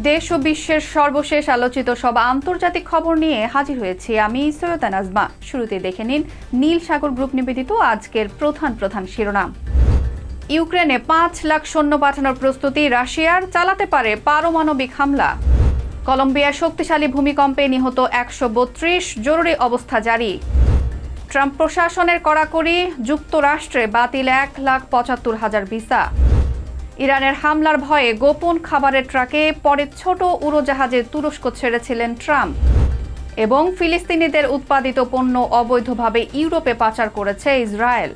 দেশ ও বিশ্বের সর্বশেষ আলোচিত সব আন্তর্জাতিক খবর নিয়ে হাজির হয়েছি আমি সৈয়দা নাজমা। শুরুতে দেখে নিন নীল সাগর গ্রুপ নিবেদিত আজকের প্রধান শিরোনাম। ইউক্রেনে ৫ লাখ সৈন্য পাঠানোর প্রস্তুতি রাশিয়ার, চালাতে পারে পারমাণবিক হামলা। কলম্বিয়ার শক্তিশালী ভূমিকম্পে নিহত ১৩২, জরুরি অবস্থা জারি। ট্রাম্প প্রশাসনের কড়াকড়ি, যুক্তরাষ্ট্রে বাতিল ১,৭৫,০০০ ভিসা। ইরানের হামলার ভয়ে গোপন খাবারের ট্রাকে পরে ছোট উড়োজাহাজে তুরস্ক ছেড়েছিলেন ট্রাম্প। এবং ফিলিস্তিনিদের উৎপাদিত পণ্য অবৈধভাবে ইউরোপে পাচার করেছে ইসরায়েল।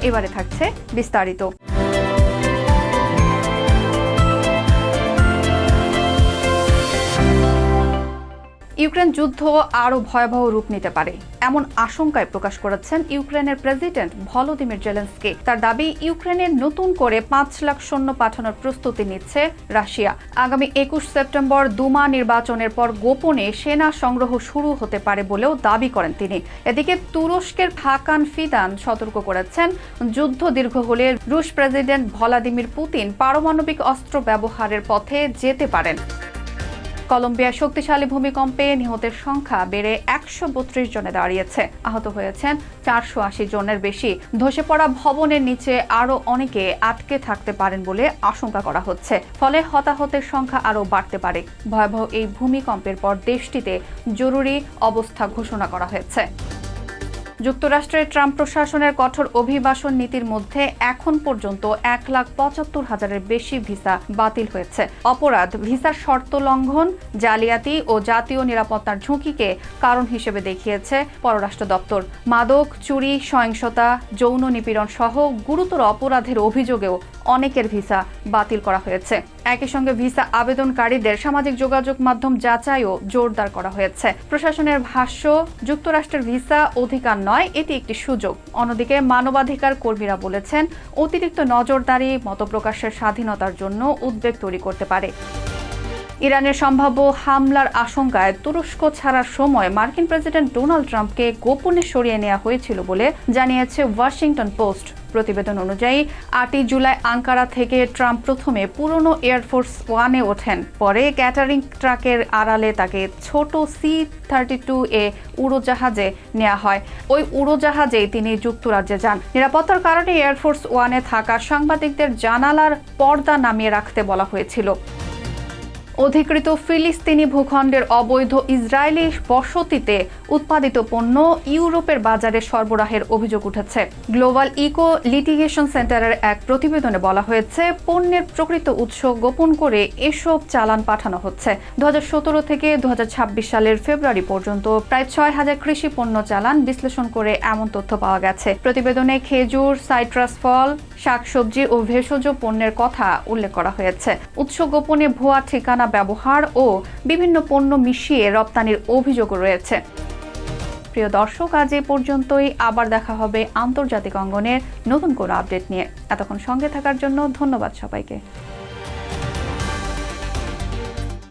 এবারে থাকছে বিস্তারিত। ইউক্রেন যুদ্ধ আরও ভয়াবহ রূপ নিতে পারে এমন আশঙ্কায় প্রকাশ করেছেন ইউক্রেনের প্রেসিডেন্ট ভলোদিমির জেলেনস্কি। তার দাবি, ইউক্রেনে নতুন করে ৫ লাখ সৈন্য পাঠানোর প্রস্তুতি নিচ্ছে রাশিয়া। আগামী ২১ সেপ্টেম্বর দুমা নির্বাচনের পর গোপনে সেনা সংগ্রহ শুরু হতে পারে বলেও দাবি করেন তিনি। এদিকে তুরস্কের হাকান ফিদান সতর্ক করেছেন, যুদ্ধ দীর্ঘ হলে রুশ প্রেসিডেন্ট ভলাদিমির পুতিন পারমাণবিক অস্ত্র ব্যবহারের পথে যেতে পারেন। কলম্বিয়ার শক্তিশালী ভূমিকম্পে নিহতের সংখ্যা বেড়ে ১৩২ জনে দাঁড়িয়েছে। আহত হয়েছেন ৪৮০ জনের বেশি। ধসে পড়া ভবনের নিচে আরও অনেকে আটকে থাকতে পারেন বলে আশঙ্কা করা হচ্ছে। ফলে হতাহতের সংখ্যা আরও বাড়তে পারে। ভয়াবহ এই ভূমিকম্পের পর দেশটিতে জরুরি অবস্থা ঘোষণা করা হয়েছে। যুক্তরাষ্ট্রের ট্রাম্প প্রশাসনের কঠোর অভিবাসন নীতির মধ্যে এখন পর্যন্ত ১,৭৫,০০০-এর বেশি ভিসা বাতিল হয়েছে। অপরাধ, ভিসার শর্ত লঙ্ঘন, জালিয়াতি ও জাতীয় নিরাপত্তার ঝুঁকিকে কারণ হিসেবে দেখিয়েছে পররাষ্ট্র দপ্তর। মাদক, চুরি, সহিংসতা, যৌন নিপীড়ন সহ গুরুতর অপরাধের অভিযোগেও অনেকের ভিসা বাতিল করা হয়েছে। একই সঙ্গে ভিসা আবেদনকারীদের সামাজিক যোগাযোগ মাধ্যম যাচাইও জোরদার করা হয়েছে। প্রশাসনের ভাষ্য, যুক্তরাষ্ট্রের ভিসা অধিকার নয়, এটি একটি সুযোগ। অন্যদিকে মানবাধিকার কর্মীরা বলেছেন, অতিরিক্ত নজরদারি মতপ্রকাশের স্বাধীনতার জন্য উদ্বেগ তৈরি করতে পারে। ইরানের সম্ভাব্য হামলার আশঙ্কায় তুরস্ক ছাড়ার সময় মার্কিন প্রেসিডেন্ট ডোনাল্ড ট্রাম্পকে গোপনে সরিয়ে নেওয়া হয়েছিল বলে জানিয়েছে ওয়াশিংটন পোস্ট। প্রতিবেদন অনুযায়ী ৮ই জুলাই আঙ্কারা থেকে ট্রাম্প প্রথমে পুরনো এয়ারফোর্স ওয়ানে ওঠেন। পরে ক্যাটারিং ট্রাকের আড়ালে তাকে ছোট C-32A উড়োজাহাজে নেওয়া হয়। ওই উড়োজাহাজেই তিনি যুক্তরাজ্যে যান। নিরাপত্তার কারণে এয়ারফোর্স ওয়ানে থাকা সাংবাদিকদের জানালার পর্দা নামিয়ে রাখতে বলা হয়েছিল। অধিকৃত ফিলিস্তিনি ভূখণ্ডের অবৈধ ইসরায়েলি বসতিতে উৎপাদিত পণ্য ইউরোপের বাজারে সরবরাহের অভিযোগ উঠেছে। গ্লোবাল ইকো লিটিগেশন সেন্টারের এক প্রতিবেদনে বলা হয়েছে, পণ্যের প্রকৃত উৎস গোপন করে এসব চালান পাঠানো হচ্ছে। ২০১৭ থেকে ২০২৬ সালের ফেব্রুয়ারি পর্যন্ত প্রায় ৬,০০০ কৃষি পণ্য চালান বিশ্লেষণ করে এমন তথ্য পাওয়া গেছে। প্রতিবেদনে খেজুর, সাইট্রাস ফল, শাকসবজি ও ভেষজ পণ্যের কথা উল্লেখ করা হয়েছে। উৎস গোপনে ভুয়া ঠিকানা ব্যবহার ও বিভিন্ন পণ্য মিশিয়ে রপ্তানির অভিযোগও রয়েছে। প্রিয় দর্শক, আজ এ পর্যন্তই। আবার দেখা হবে আন্তর্জাতিক অঙ্গনের নতুন কোনো আপডেট নিয়ে। এতক্ষণ সঙ্গে থাকার জন্য ধন্যবাদ সবাইকে।